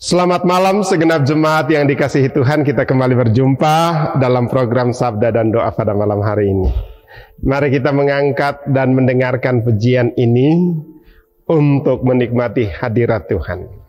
Selamat malam segenap jemaat yang dikasihi Tuhan. Kita kembali berjumpa dalam program Sabda dan Doa pada malam hari ini. Mari kita mengangkat dan mendengarkan pujian ini untuk menikmati hadirat Tuhan.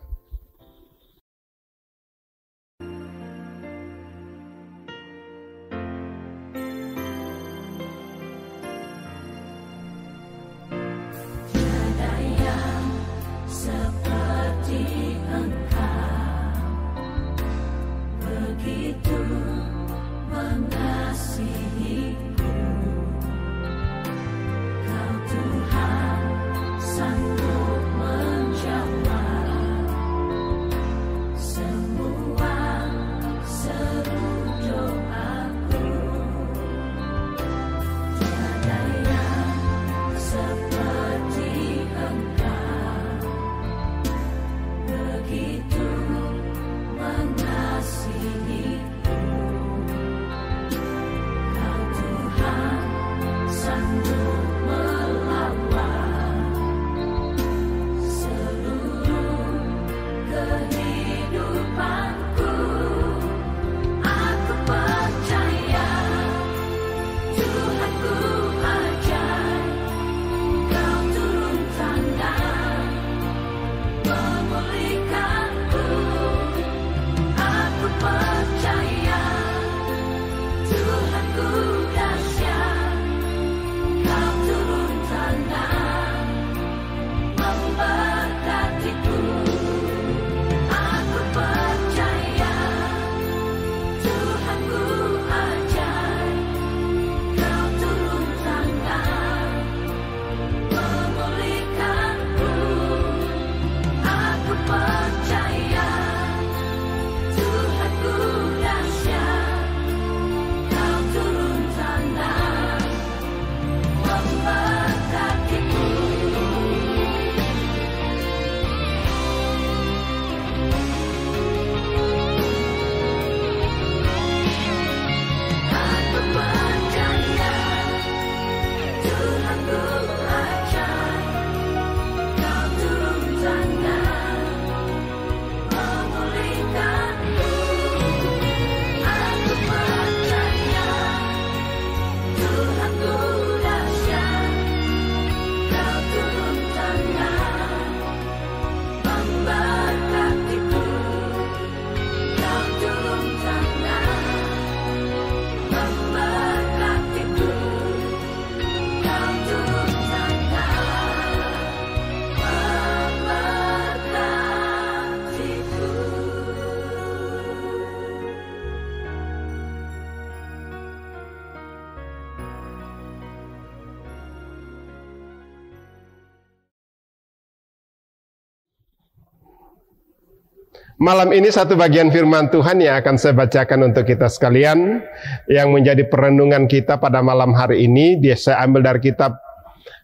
Malam ini satu bagian firman Tuhan yang akan saya bacakan untuk kita sekalian, yang menjadi perenungan kita pada malam hari ini. Saya ambil dari kitab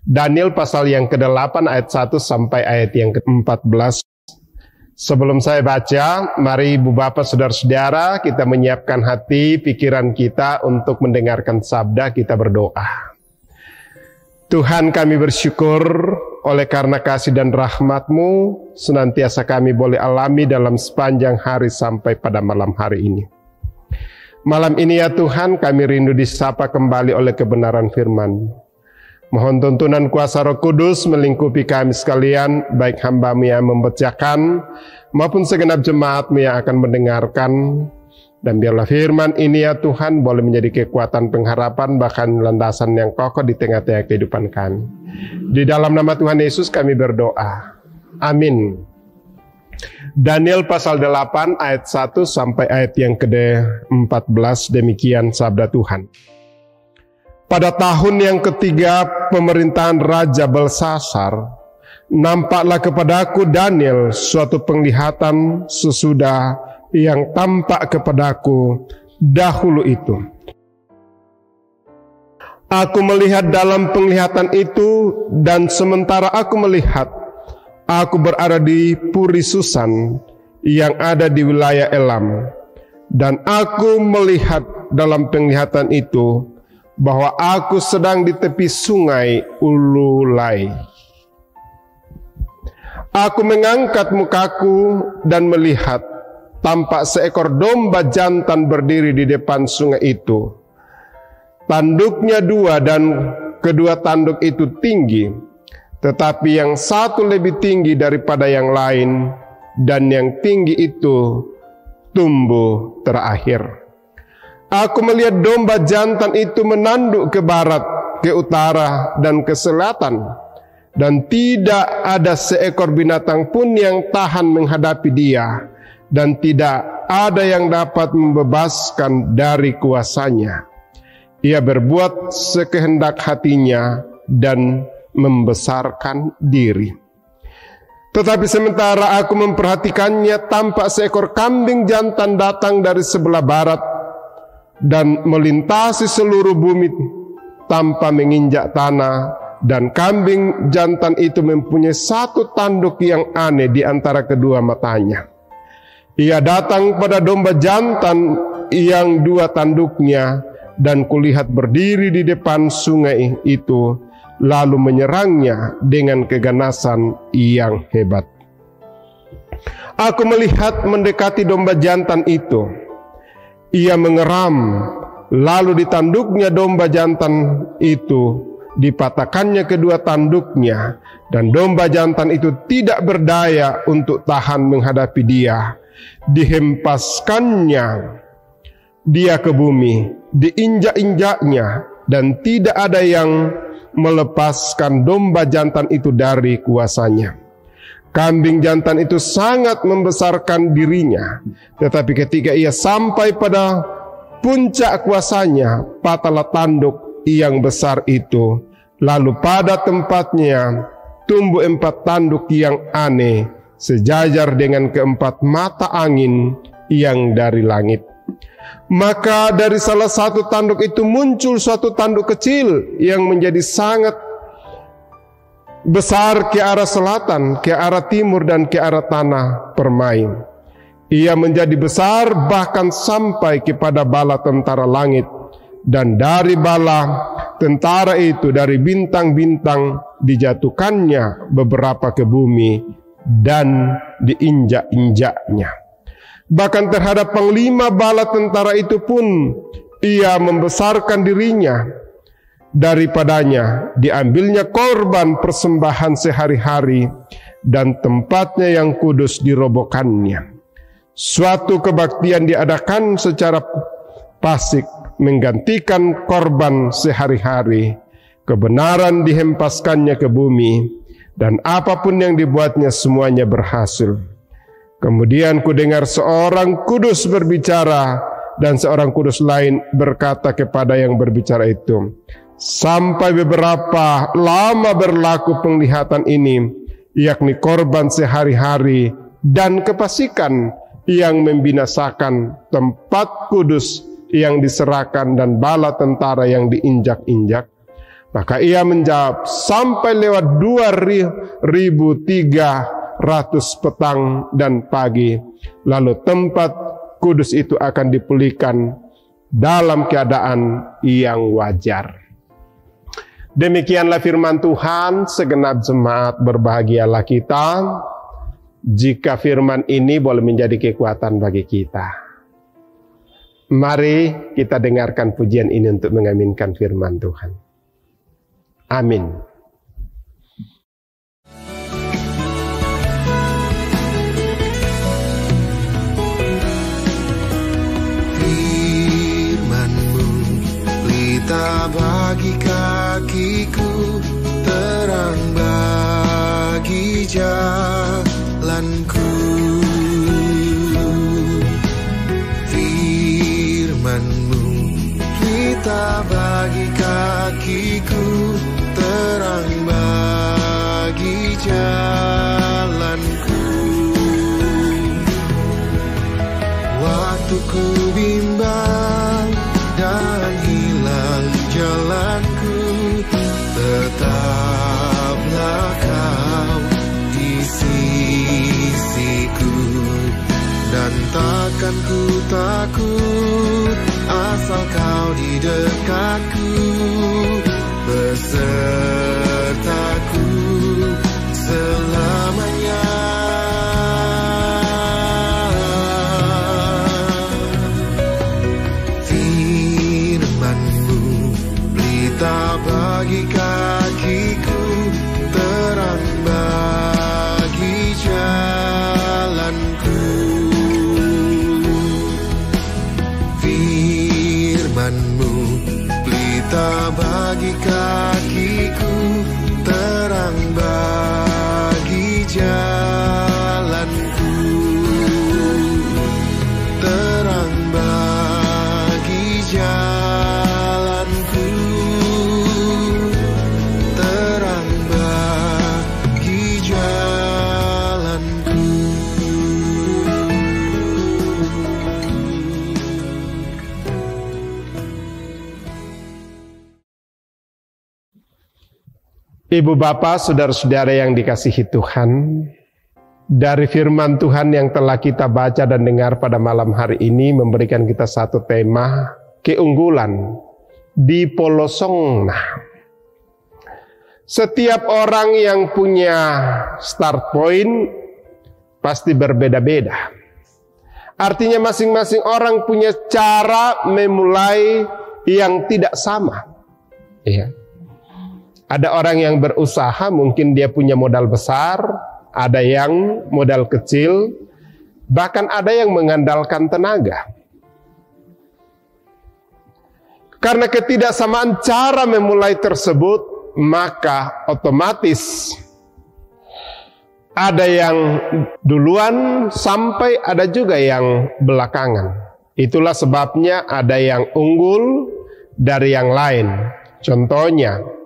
Daniel pasal yang ke-8 ayat 1 sampai ayat yang ke-14. Sebelum saya baca, mari Ibu Bapak Saudara-saudara kita menyiapkan hati, pikiran kita untuk mendengarkan sabda. Kita berdoa. Tuhan, kami bersyukur oleh karena kasih dan rahmat-Mu senantiasa kami boleh alami dalam sepanjang hari sampai pada malam hari ini. Malam ini ya Tuhan, kami rindu disapa kembali oleh kebenaran firman. Mohon tuntunan kuasa Roh Kudus melingkupi kami sekalian, baik hamba-Mu yang membacakan maupun segenap jemaat-Mu yang akan mendengarkan. Dan biarlah firman ini ya Tuhan boleh menjadi kekuatan pengharapan, bahkan landasan yang kokoh di tengah-tengah kehidupan kami. Di dalam nama Tuhan Yesus kami berdoa. Amin. Daniel pasal 8 ayat 1 sampai ayat yang ke-14, demikian sabda Tuhan. Pada tahun yang ketiga pemerintahan Raja Belsasar, nampaklah kepadaku Daniel suatu penglihatan sesudah yang tampak kepadaku dahulu itu. Aku melihat dalam penglihatan itu, dan sementara aku melihat, aku berada di Puri Susan yang ada di wilayah Elam. Dan aku melihat dalam penglihatan itu bahwa aku sedang di tepi sungai Ululai. Aku mengangkat mukaku dan melihat, tampak seekor domba jantan berdiri di depan sungai itu. Tanduknya 2 dan kedua tanduk itu tinggi, tetapi yang satu lebih tinggi daripada yang lain, dan yang tinggi itu tumbuh terakhir. Aku melihat domba jantan itu menanduk ke barat, ke utara, dan ke selatan, dan tidak ada seekor binatang pun yang tahan menghadapi dia, dan tidak ada yang dapat membebaskan dari kuasanya. Ia berbuat sekehendak hatinya dan membesarkan diri. Tetapi sementara aku memperhatikannya, tampak seekor kambing jantan datang dari sebelah barat dan melintasi seluruh bumi tanpa menginjak tanah. Dan kambing jantan itu mempunyai satu tanduk yang aneh di antara kedua matanya. Ia datang pada domba jantan yang 2 tanduknya, dan kulihat berdiri di depan sungai itu, lalu menyerangnya dengan keganasan yang hebat. Aku melihat mendekati domba jantan itu. Ia mengeram, lalu di tanduknya domba jantan itu dipatahkannya kedua tanduknya, dan domba jantan itu tidak berdaya untuk tahan menghadapi dia. Dihempaskannya dia ke bumi, diinjak-injaknya, dan tidak ada yang melepaskan domba jantan itu dari kuasanya. Kambing jantan itu sangat membesarkan dirinya, tetapi ketika ia sampai pada puncak kuasanya, patahlah tanduk yang besar itu, lalu pada tempatnya tumbuh 4 tanduk yang aneh, sejajar dengan ke-4 mata angin yang dari langit. Maka dari salah satu tanduk itu muncul suatu tanduk kecil yang menjadi sangat besar ke arah selatan, ke arah timur, dan ke arah tanah permai. Ia menjadi besar bahkan sampai kepada bala tentara langit, dan dari bala tentara itu, dari bintang-bintang, dijatuhkannya beberapa ke bumi dan diinjak-injaknya. Bahkan terhadap panglima bala tentara itu pun ia membesarkan dirinya. Daripadanya diambilnya korban persembahan sehari-hari, dan tempatnya yang kudus dirobohkannya. Suatu kebaktian diadakan secara fasik, menggantikan korban sehari-hari. Kebenaran dihempaskannya ke bumi, dan apapun yang dibuatnya semuanya berhasil. Kemudian kudengar seorang kudus berbicara, dan seorang kudus lain berkata kepada yang berbicara itu, sampai beberapa lama berlaku penglihatan ini, yakni korban sehari-hari dan kefasikan yang membinasakan tempat kudus yang diserahkan dan bala tentara yang diinjak-injak. Maka ia menjawab, sampai lewat 2300 petang dan pagi, lalu tempat kudus itu akan dipulihkan dalam keadaan yang wajar. Demikianlah firman Tuhan. Segenap jemaat, berbahagialah kita jika firman ini boleh menjadi kekuatan bagi kita. Mari kita dengarkan pujian ini untuk mengaminkan firman Tuhan. Amin. Firman-Mu pelita bagi kakiku, terang bagi jalanku. Firman-Mu pelita bagi kakiku, terang bagi jalanku. Waktu ku bimbang dan hilang jalanku, tetaplah Kau di sisiku, dan takkan ku takut asal Kau di dekatku, besertaku selamanya. Ibu bapak, saudara-saudara yang dikasihi Tuhan, dari firman Tuhan yang telah kita baca dan dengar pada malam hari ini memberikan kita satu tema, keunggulan di Polosongna. Setiap orang yang punya start point pasti berbeda-beda. Artinya masing-masing orang punya cara memulai yang tidak sama. Iya. Ada orang yang berusaha, mungkin dia punya modal besar, ada yang modal kecil, bahkan ada yang mengandalkan tenaga. Karena ketidaksamaan cara memulai tersebut, maka otomatis ada yang duluan sampai ada juga yang belakangan. Itulah sebabnya ada yang unggul dari yang lain. Contohnya,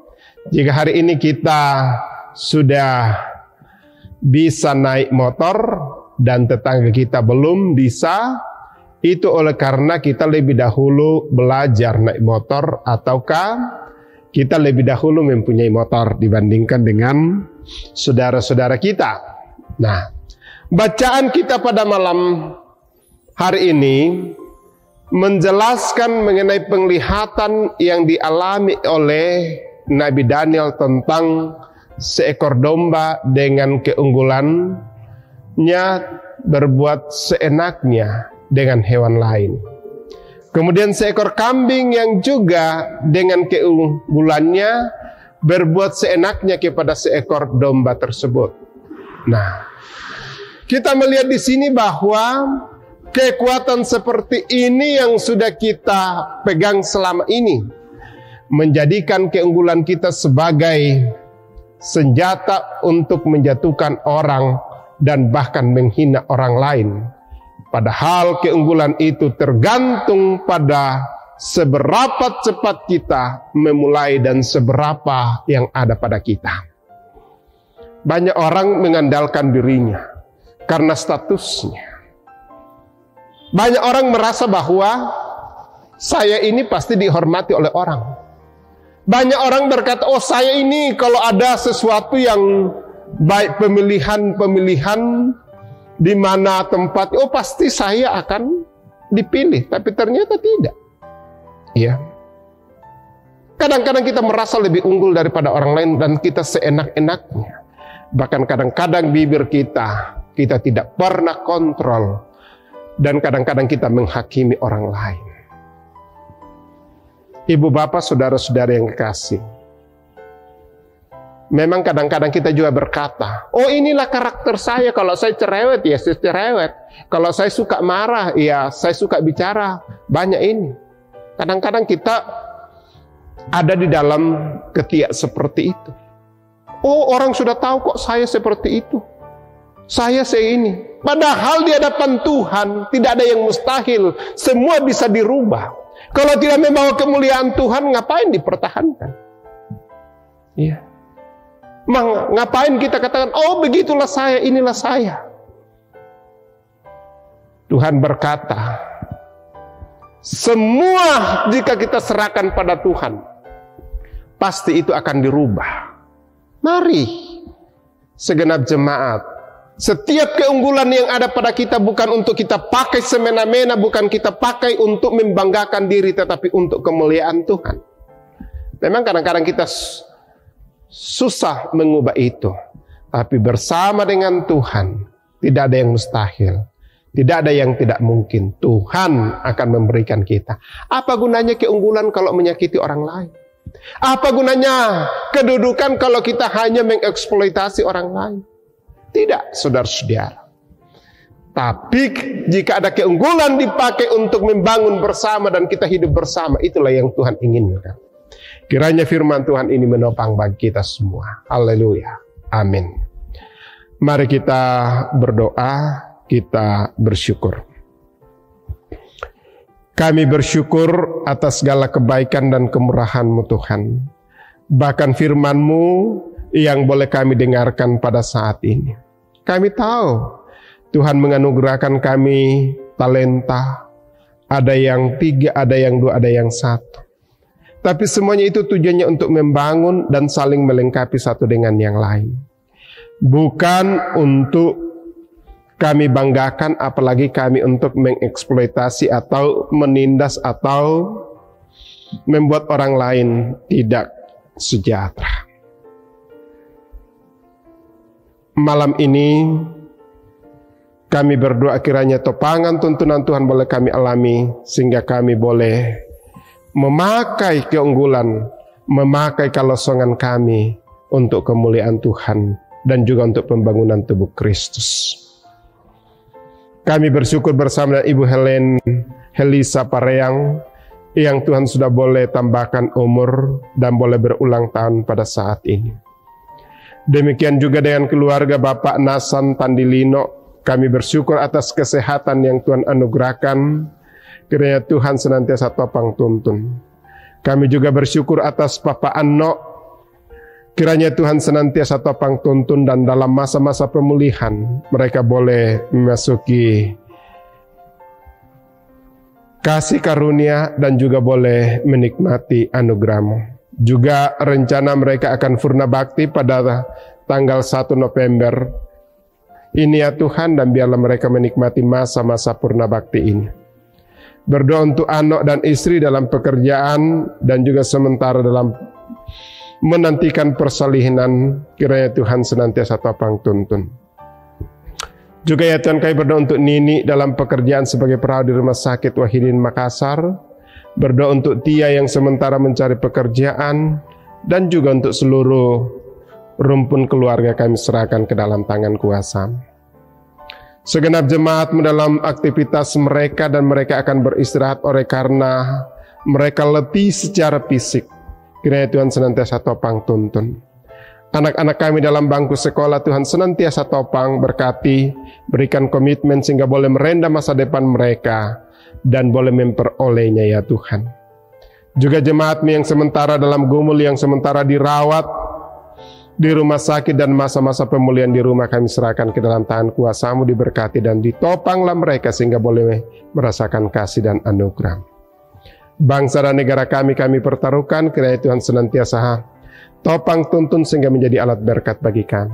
jika hari ini kita sudah bisa naik motor dan tetangga kita belum bisa, itu oleh karena kita lebih dahulu belajar naik motor, ataukah kita lebih dahulu mempunyai motor dibandingkan dengan saudara-saudara kita. Nah, bacaan kita pada malam hari ini menjelaskan mengenai penglihatan yang dialami oleh Nabi Daniel tentang seekor domba dengan keunggulannya berbuat seenaknya dengan hewan lain. Kemudian seekor kambing yang juga dengan keunggulannya berbuat seenaknya kepada seekor domba tersebut. Nah, kita melihat di sini bahwa kekuatan seperti ini yang sudah kita pegang selama ini menjadikan keunggulan kita sebagai senjata untuk menjatuhkan orang dan bahkan menghina orang lain. Padahal keunggulan itu tergantung pada seberapa cepat kita memulai dan seberapa yang ada pada kita. Banyak orang mengandalkan dirinya karena statusnya. Banyak orang merasa bahwa saya ini pasti dihormati oleh orang. Banyak orang berkata, oh saya ini kalau ada sesuatu yang baik, pemilihan di mana tempat, oh pasti saya akan dipilih. Tapi ternyata tidak. Ya. Kadang-kadang kita merasa lebih unggul daripada orang lain dan kita seenak-enaknya. Bahkan kadang-kadang bibir kita tidak pernah kontrol. Dan kadang-kadang kita menghakimi orang lain. Ibu bapak, saudara-saudara yang kekasih, memang kadang-kadang kita juga berkata, oh inilah karakter saya, kalau saya cerewet, ya saya cerewet. Kalau saya suka marah, ya saya suka bicara. Banyak ini. Kadang-kadang kita ada di dalam ketiak seperti itu. Oh orang sudah tahu kok saya seperti itu. Saya ini. Padahal di hadapan Tuhan tidak ada yang mustahil. Semua bisa dirubah. Kalau tidak membawa kemuliaan Tuhan, ngapain dipertahankan? Iya. Ngapain kita katakan, oh begitulah saya, inilah saya. Tuhan berkata, semua jika kita serahkan pada Tuhan, pasti itu akan dirubah. Mari, segenap jemaat, setiap keunggulan yang ada pada kita bukan untuk kita pakai semena-mena, bukan kita pakai untuk membanggakan diri, tetapi untuk kemuliaan Tuhan. Memang kadang-kadang kita susah mengubah itu, tapi bersama dengan Tuhan tidak ada yang mustahil, tidak ada yang tidak mungkin. Tuhan akan memberikan kita. Apa gunanya keunggulan kalau menyakiti orang lain? Apa gunanya kedudukan kalau kita hanya mengeksploitasi orang lain? Tidak, saudara-saudara. Tapi jika ada keunggulan dipakai untuk membangun bersama dan kita hidup bersama, itulah yang Tuhan inginkan. Kiranya firman Tuhan ini menopang bagi kita semua. Haleluya. Amin. Mari kita berdoa, kita bersyukur. Kami bersyukur atas segala kebaikan dan kemurahan-Mu Tuhan. Bahkan firman-Mu yang boleh kami dengarkan pada saat ini. Kami tahu Tuhan menganugerahkan kami talenta. Ada yang 3, ada yang 2, ada yang 1. Tapi semuanya itu tujuannya untuk membangun dan saling melengkapi satu dengan yang lain. Bukan untuk kami banggakan, apalagi kami untuk mengeksploitasi atau menindas atau membuat orang lain tidak sejahtera. Malam ini kami berdoa kiranya topangan tuntunan Tuhan boleh kami alami, sehingga kami boleh memakai keunggulan, memakai kelosongan kami untuk kemuliaan Tuhan dan juga untuk pembangunan tubuh Kristus. Kami bersyukur bersama dengan Ibu Helisa Pareang yang Tuhan sudah boleh tambahkan umur dan boleh berulang tahun pada saat ini. Demikian juga dengan keluarga Bapak Nasan Tandilino. Kami bersyukur atas kesehatan yang Tuhan anugerahkan. Kiranya Tuhan senantiasa topang tuntun. Kami juga bersyukur atas Papa Anno. Kiranya Tuhan senantiasa topang tuntun dan dalam masa-masa pemulihan mereka boleh memasuki kasih karunia dan juga boleh menikmati anugerah-Mu. Juga rencana mereka akan purna bakti pada tanggal 1 November. Ini ya Tuhan, dan biarlah mereka menikmati masa-masa purna bakti ini. Berdoa untuk anak dan istri dalam pekerjaan dan juga sementara dalam menantikan persalinan. Kiranya Tuhan senantiasa topang tuntun. Juga ya Tuhan, kami berdoa untuk Nini dalam pekerjaan sebagai perawat di Rumah Sakit Wahidin Makassar. Berdoa untuk Tia yang sementara mencari pekerjaan, dan juga untuk seluruh rumpun keluarga kami serahkan ke dalam tangan kuasa. Segenap jemaat dalam aktivitas mereka, dan mereka akan beristirahat oleh karena mereka letih secara fisik. Kiranya Tuhan senantiasa topang tuntun. Anak-anak kami dalam bangku sekolah, Tuhan senantiasa topang, berkati, berikan komitmen sehingga boleh merendam masa depan mereka dan boleh memperolehnya ya Tuhan. Juga jemaat-Mu yang sementara dalam gumul, yang sementara dirawat di rumah sakit dan masa-masa pemulihan di rumah, kami serahkan ke dalam tangan kuasa-Mu, diberkati dan ditopanglah mereka sehingga boleh merasakan kasih dan anugerah. Bangsa dan negara kami pertaruhkan, kiranya Tuhan senantiasa topang tuntun sehingga menjadi alat berkat bagi kami.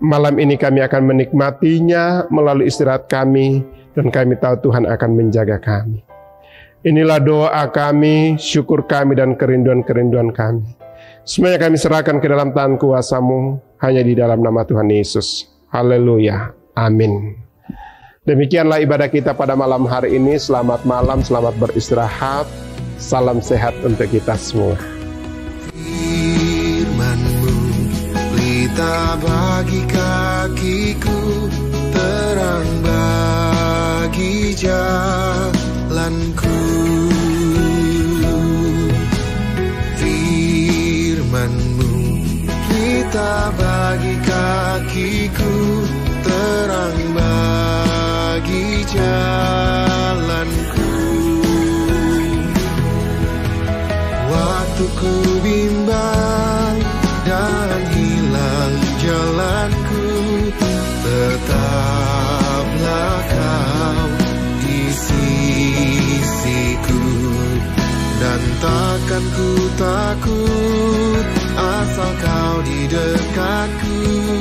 Malam ini kami akan menikmatinya melalui istirahat kami, dan kami tahu Tuhan akan menjaga kami. Inilah doa kami, syukur kami, dan kerinduan-kerinduan kami. Semuanya kami serahkan ke dalam tangan kuasa-Mu, hanya di dalam nama Tuhan Yesus. Haleluya. Amin. Demikianlah ibadah kita pada malam hari ini. Selamat malam, selamat beristirahat. Salam sehat untuk kita semua. Firman-Mu, pelita bagi kakiku, terang bagi jalanku. Firman-Mu, pelita bagi kakiku, terang bagi jalanku. Waktu ku bimbang dan hilang jalanku, tetaplah Kau di sisiku, dan takkan ku takut asal Kau di dekatku.